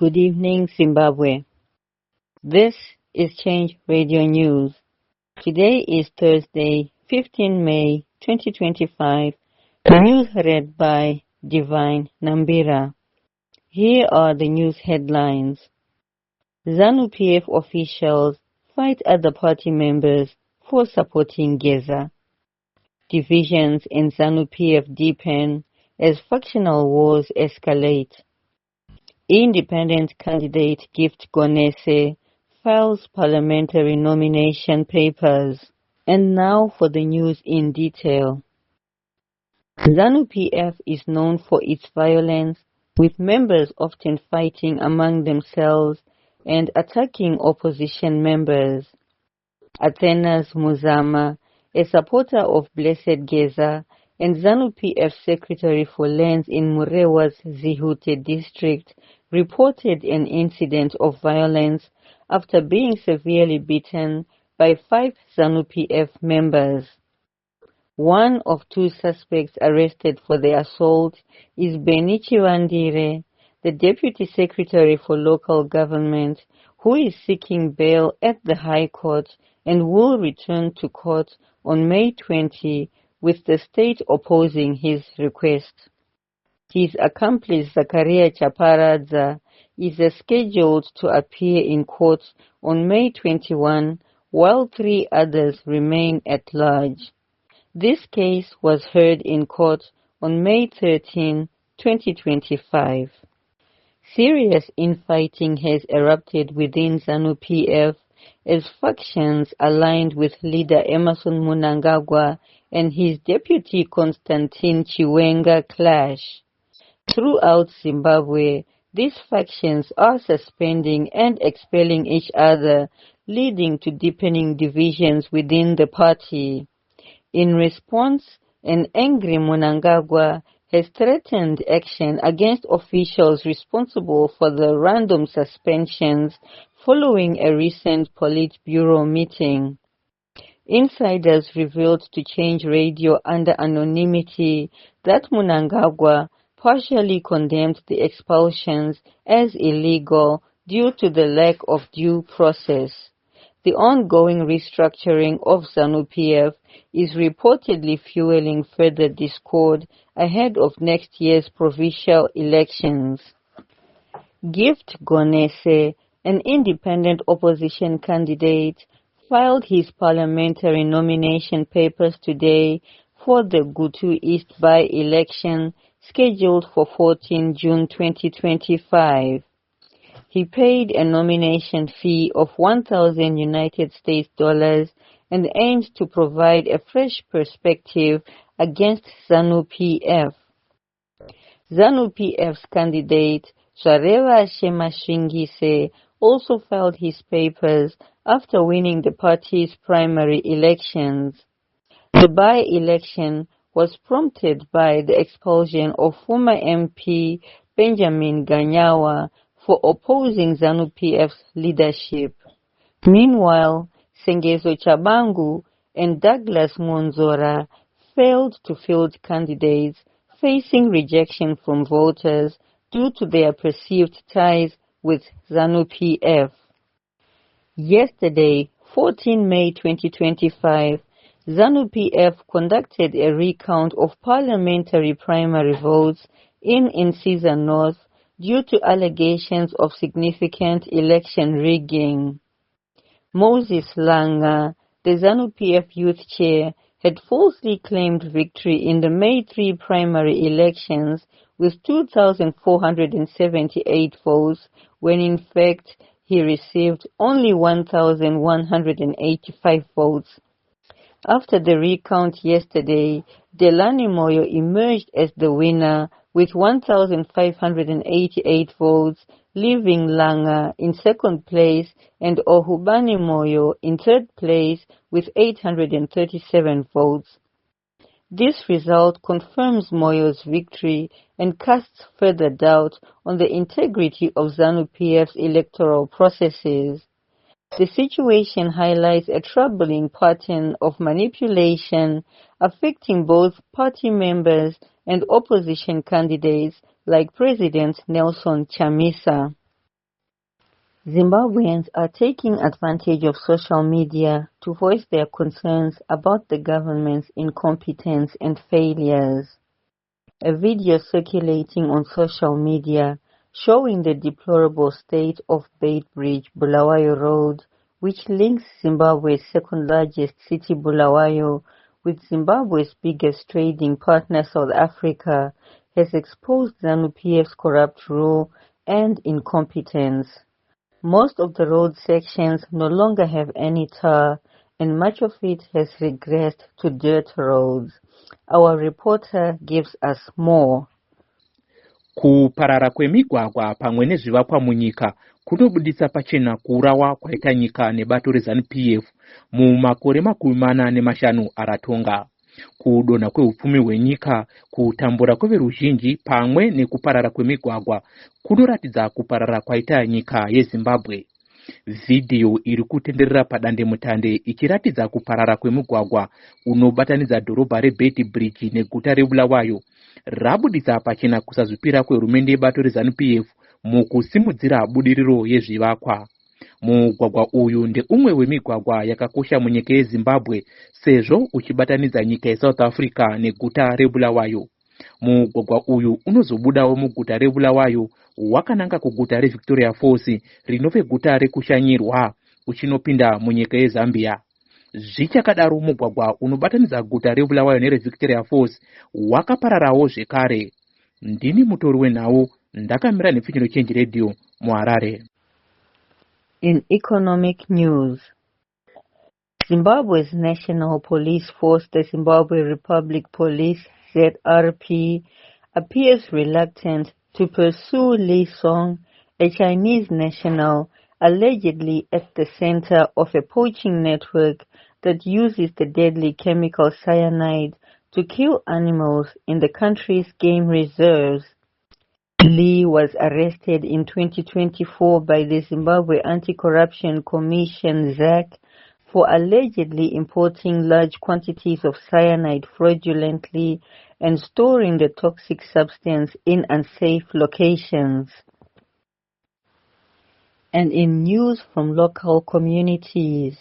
Good evening, Zimbabwe. This is Change Radio News. Today is Thursday, 15 May 2025. The news read by Divine Nambira. Here are the news headlines. Zanu PF officials fight other party members for supporting Geza. Divisions in Zanu PF deepen as factional wars escalate. Independent candidate Gift Gonese files parliamentary nomination papers. And now for the news in detail. Zanu PF is known for its violence, with members often fighting among themselves and attacking opposition members. Athena's Muzama, a supporter of Blessed Geza and Zanu PF Secretary for Lands in Murewa's Zihute district, reported an incident of violence after being severely beaten by 5 Zanu PF members. One of 2 suspects arrested for the assault is Benichi Wandire, the Deputy Secretary for Local Government, who is seeking bail at the High Court and will return to court on May 20, with the state opposing his request. His accomplice Zakaria Chaparadza is scheduled to appear in court on May 21, while 3 others remain at large. This case was heard in court on May 13, 2025. Serious infighting has erupted within Zanu PF as factions aligned with leader Emerson Mnangagwa and his deputy Constantine Chiwenga clash. Throughout Zimbabwe, these factions are suspending and expelling each other, leading to deepening divisions within the party. In response, an angry Mnangagwa has threatened action against officials responsible for the random suspensions following a recent Politburo meeting. Insiders revealed to Change Radio under anonymity that Mnangagwa partially condemned the expulsions as illegal due to the lack of due process. The ongoing restructuring of Zanu PF is reportedly fueling further discord ahead of next year's provincial elections. Gift Gonese, an independent opposition candidate, filed his parliamentary nomination papers today for the Gutu East by-election scheduled for 14 June 2025. He paid a nomination fee of $1,000 United States and aims to provide a fresh perspective against Zanu PF. Zanu PF's candidate, Zwareva Shemashingise, also filed his papers after winning the party's primary elections. The by-election was prompted by the expulsion of former MP Benjamin Ganyawa for opposing Zanu PF's leadership. Meanwhile, Sengezo Chabangu and Douglas Monzora failed to field candidates, facing rejection from voters due to their perceived ties with Zanu PF. Yesterday, 14 May 2025, Zanu PF conducted a recount of parliamentary primary votes in Insizwa North due to allegations of significant election rigging. Moses Langa, the Zanu PF youth chair, had falsely claimed victory in the May 3 primary elections with 2,478 votes, when in fact he received only 1,185 votes. After the recount yesterday, Delani Moyo emerged as the winner with 1,588 votes, leaving Langa in second place and Ohubani Moyo in third place with 837 votes. This result confirms Moyo's victory and casts further doubt on the integrity of Zanu PF's electoral processes. The situation highlights a troubling pattern of manipulation affecting both party members and opposition candidates like President Nelson Chamisa. Zimbabweans are taking advantage of social media to voice their concerns about the government's incompetence and failures. A video circulating on social media showing the deplorable state of Beit Bridge, Bulawayo Road, which links Zimbabwe's second-largest city, Bulawayo, with Zimbabwe's biggest trading partner, South Africa, has exposed Zanu PF's corrupt rule and incompetence. Most of the road sections no longer have any tar, and much of it has regressed to dirt roads. Our reporter gives us more. Kuparara kwemigwagwa pamwe nezvivakwa munyika kunobuditsa pachena kuurawa kwaita nyika nebato reZanu PF mumakore 45 aratonga. Kudonha kweupfumi hwenyika, kutambura kweveruzhinji pamwe nekuparara kwemigwagwa kunoratidza kuparara kwaita nyika yeZimbabwe. Vhidhiyo iri kutenderera padandemutande ichiratidza kuparara kwemugwagwa unobatanidza dhorobha reBeit Bridge neguta reBulawayo rabuditsa pachena kusazvipira kwehurumende yebato reZanu PF mukusimudzira budiriro yezvivakwa. Mugwagwa uyu ndeumwe wemigwagwa yakakosha munyika yeZimbabwe sezvo uchibatanidza nyika yeSouth Africa neguta reBulawayo. Mugwagwa uyu unozobudawo muguta reBulawayo wakananga kuguta reVictoria Falls rinove guta rekushanyirwa uchinopinda munyika yeZambia. Zvichakadaro mugwagwa unobatanidza guta reBulawayo nereVictoria Falls wakapararawo zvekare. Ndini mutori wenhau, ndakamira nePfenyuro Change Radio muHarare. In economic news, Zimbabwe's National Police Force, the Zimbabwe Republic Police, ZRP, appears reluctant to pursue Lee Song, a Chinese national allegedly at the center of a poaching network that uses the deadly chemical cyanide to kill animals in the country's game reserves. Lee was arrested in 2024 by the Zimbabwe Anti-Corruption Commission, ZAC, for allegedly importing large quantities of cyanide fraudulently and storing the toxic substance in unsafe locations. And in news from local communities,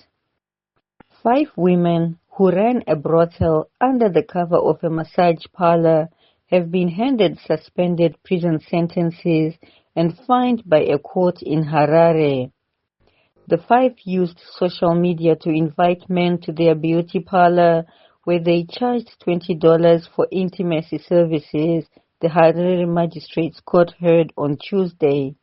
5 women who ran a brothel under the cover of a massage parlor have been handed suspended prison sentences and fined by a court in Harare. The 5 used social media to invite men to their beauty parlor, where they charged $20 for intimacy services, the Harare Magistrates Court heard on Tuesday.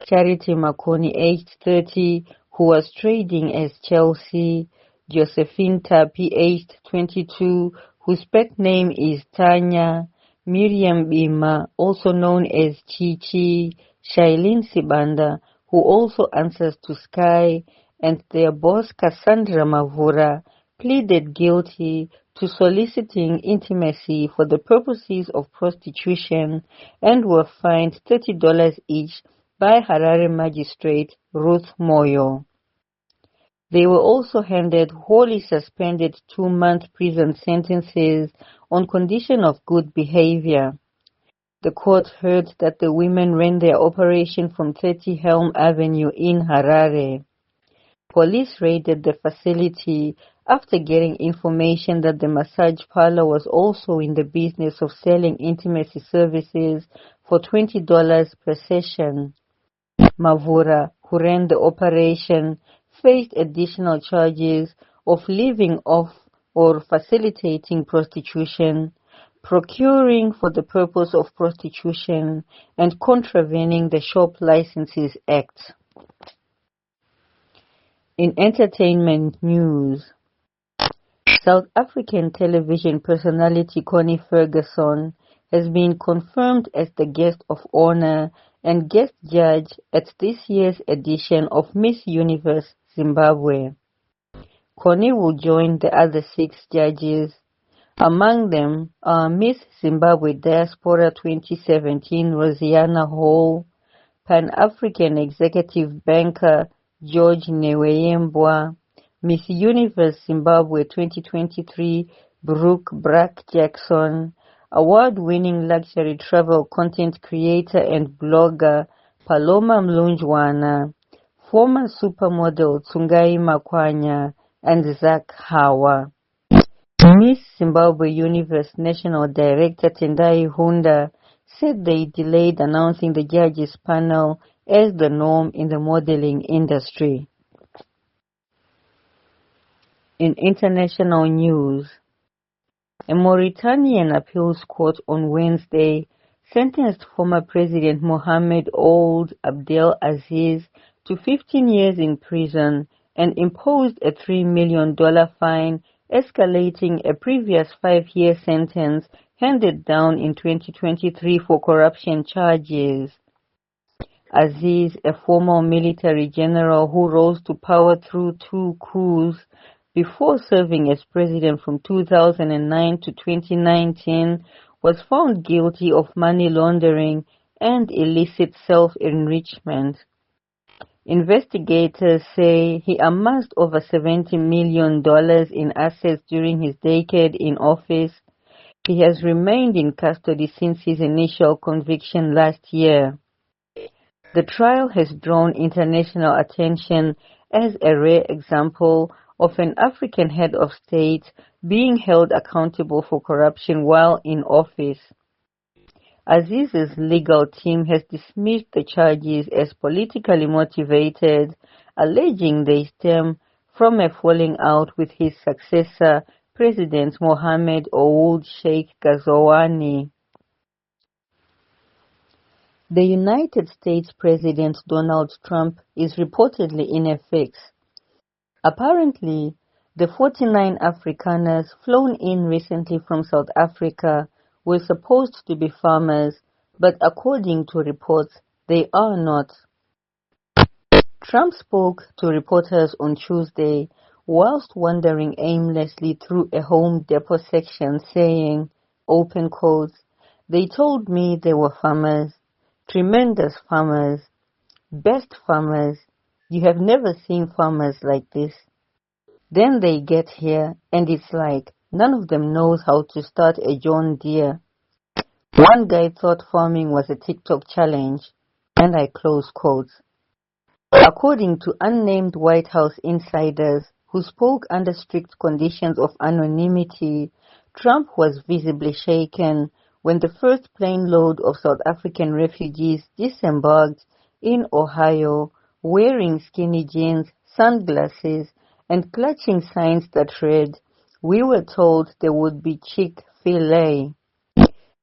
Charity Makoni, aged 30, who was trading as Chelsea; Josephine Tapi, aged 22, whose pet name is Tanya; Miriam Bima, also known as Chichi; Shailene Sibanda, who also answers to Sky, and their boss Cassandra Mavura, pleaded guilty to soliciting intimacy for the purposes of prostitution and were fined $30 each by Harare Magistrate Ruth Moyo. They were also handed wholly suspended 2-month prison sentences on condition of good behavior. The court heard that the women ran their operation from 30 Helm Avenue in Harare. Police raided the facility after getting information that the massage parlor was also in the business of selling intimacy services for $20 per session. Mavura, who ran the operation, faced additional charges of living off or facilitating prostitution, procuring for the purpose of prostitution, and contravening the Shop Licenses Act. In entertainment news, South African television personality Connie Ferguson has been confirmed as the guest of honor and guest judge at this year's edition of Miss Universe Zimbabwe. Connie will join the other 6 judges. Among them are Miss Zimbabwe Diaspora 2017 Rosiana Hall, Pan-African executive banker George Neweyembwa, Miss Universe Zimbabwe 2023 Brooke Brack-Jackson, award-winning luxury travel content creator and blogger Paloma Mlunjwana, former supermodel Tsungai Makwanya and Zach Hawa. Miss Zimbabwe Universe National Director Tendai Hunda said they delayed announcing the judges panel as the norm in the modeling industry. In international news, a Mauritanian appeals court on Wednesday sentenced former President Mohamed Ould Abdel Aziz to 15 years in prison and imposed a $3 million fine, escalating a previous 5-year sentence handed down in 2023 for corruption charges. Aziz, a former military general who rose to power through 2 coups before serving as president from 2009 to 2019, was found guilty of money laundering and illicit self-enrichment. Investigators say he amassed over $70 million in assets during his decade in office. He has remained in custody since his initial conviction last year. The trial has drawn international attention as a rare example of an African head of state being held accountable for corruption while in office. Aziz's legal team has dismissed the charges as politically motivated, alleging they stem from a falling out with his successor, President Mohamed Ould Sheikh Ghazouani. The United States President Donald Trump is reportedly in a fix. Apparently, the 49 Afrikaners flown in recently from South Africa were supposed to be farmers, but according to reports, they are not. Trump spoke to reporters on Tuesday whilst wandering aimlessly through a Home Depot section saying, open quotes, "They told me they were farmers, tremendous farmers, best farmers. You have never seen farmers like this. Then they get here and it's like none of them knows how to start a John Deere. One guy thought farming was a TikTok challenge," and I close quotes. According to unnamed White House insiders who spoke under strict conditions of anonymity, Trump was visibly shaken when the first plane load of South African refugees disembarked in Ohio, wearing skinny jeans, sunglasses, and clutching signs that read, "We were told there would be Chick-fil-A."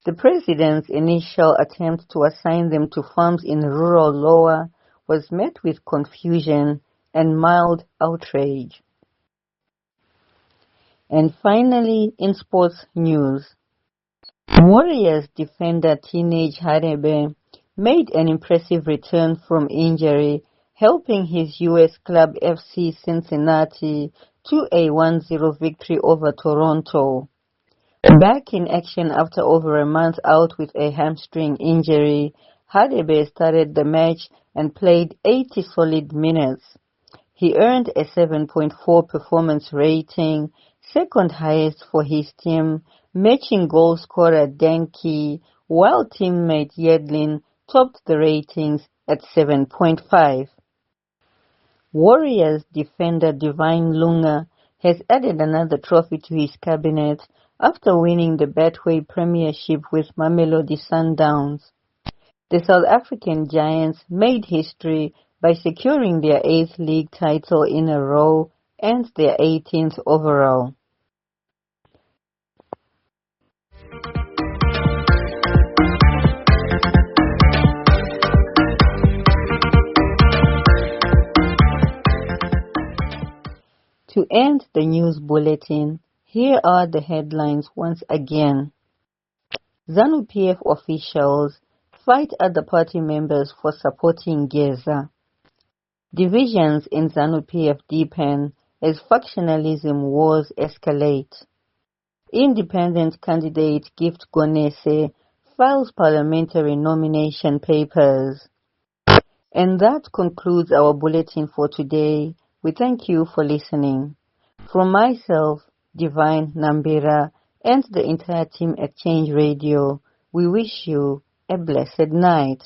The president's initial attempt to assign them to farms in rural Iowa was met with confusion and mild outrage. And finally, in sports news, Warriors defender teenage Hadebe made an impressive return from injury, helping his U.S. club FC Cincinnati to a 1-0 victory over Toronto. Back in action after over a month out with a hamstring injury, Hadebe started the match and played 80 solid minutes. He earned a 7.4 performance rating, second highest for his team, matching goal scorer Denki, while teammate Yedlin topped the ratings at 7.5. Warriors defender Divine Lunga has added another trophy to his cabinet after winning the Betway Premiership with Mamelodi Sundowns. The South African Giants made history by securing their 8th league title in a row and their 18th overall. To end the news bulletin, here are the headlines once again. Zanu PF officials fight other party members for supporting Geza. Divisions in Zanu PF deepen as factionalism wars escalate. Independent candidate Gift Gonese files parliamentary nomination papers. And that concludes our bulletin for today. We thank you for listening. From myself, Divine Nambira, and the entire team at Change Radio, we wish you a blessed night.